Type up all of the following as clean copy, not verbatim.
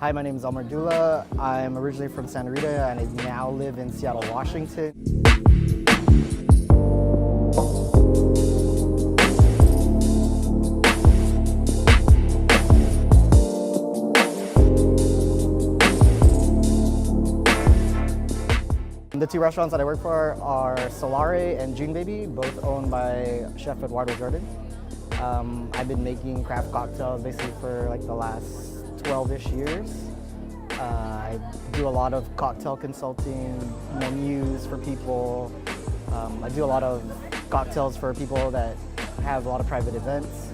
Hi, my name is Elmer Dulla. I'm originally from Santa Rita and I now live in Seattle, Washington. The two restaurants that I work for are Salare and Junebaby, both owned by Chef Edouardo Jordan. I've been making craft cocktails basically for like the last 12-ish years. I do a lot of cocktail consulting, menus for people. I do a lot of cocktails for people that have a lot of private events.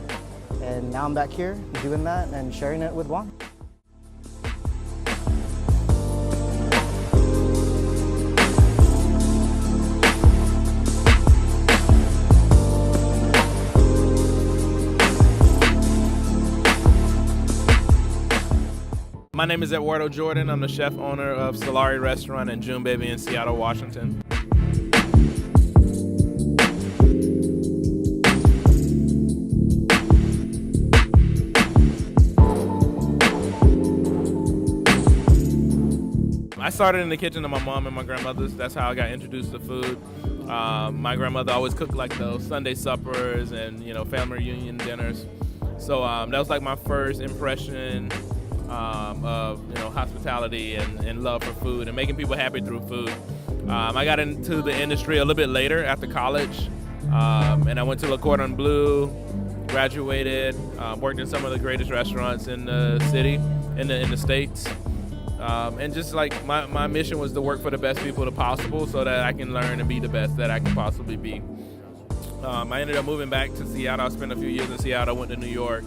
And now I'm back here doing that and sharing it with Guam. My name is Edouardo Jordan. I'm the chef owner of Salare Restaurant and Junebaby in Seattle, Washington. I started in the kitchen of my mom and my grandmother's. That's how I got introduced to food. My grandmother always cooked like those Sunday suppers and family reunion dinners. So that was like my first impression of hospitality and love for food and making people happy through food. I got into the industry a little bit later after college, and I went to Le Cordon Bleu, graduated, worked in some of the greatest restaurants in the city, in the States. And just like my mission was to work for the best people possible so that I can learn and be the best that I can possibly be. I ended up moving back to Seattle. I spent a few years in Seattle, went to New York,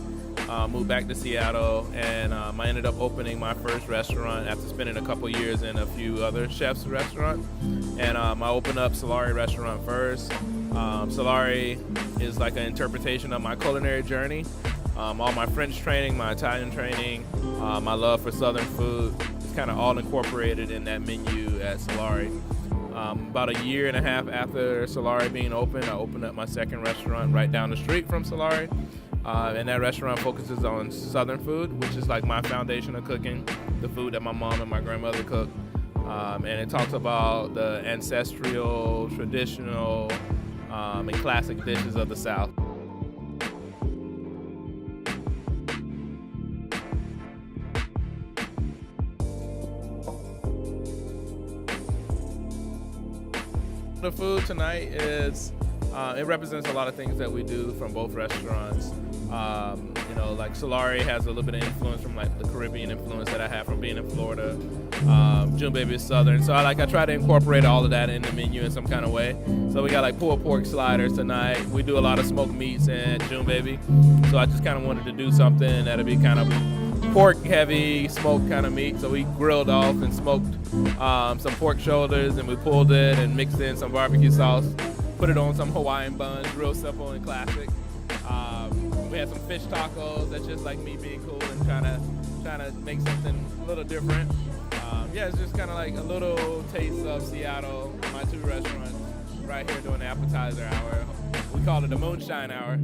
moved back to Seattle, and I ended up opening my first restaurant after spending a couple years in a few other chefs' restaurants. And I opened up Salare Restaurant first. Salare is like an interpretation of my culinary journey. All my French training, my Italian training, my love for Southern food, it's kind of all incorporated in that menu at Salare. About a year and a half after Salare being open, I opened up my second restaurant right down the street from Salare. And that restaurant focuses on Southern food, which is like my foundation of cooking, the food that my mom and my grandmother cooked. And it talks about the ancestral, traditional, and classic dishes of the South. The food tonight is, it represents a lot of things that we do from both restaurants. Like Salare has a little bit of influence from like the Caribbean influence that I have from being in Florida. Junebaby is Southern, so I try to incorporate all of that in the menu in some kind of way. So we got like pulled pork sliders tonight. We do a lot of smoked meats at Junebaby, so I just kind of wanted to do something that'll be kind of pork heavy, smoked kind of meat. So we grilled off and smoked some pork shoulders, and we pulled it and mixed in some barbecue sauce, put it on some Hawaiian buns, real simple and classic. We had some fish tacos. That's just like me being cool and trying to make something a little different. It's just kind of like a little taste of Seattle. My two restaurants right here doing the appetizer hour. We call it the Moonshine hour.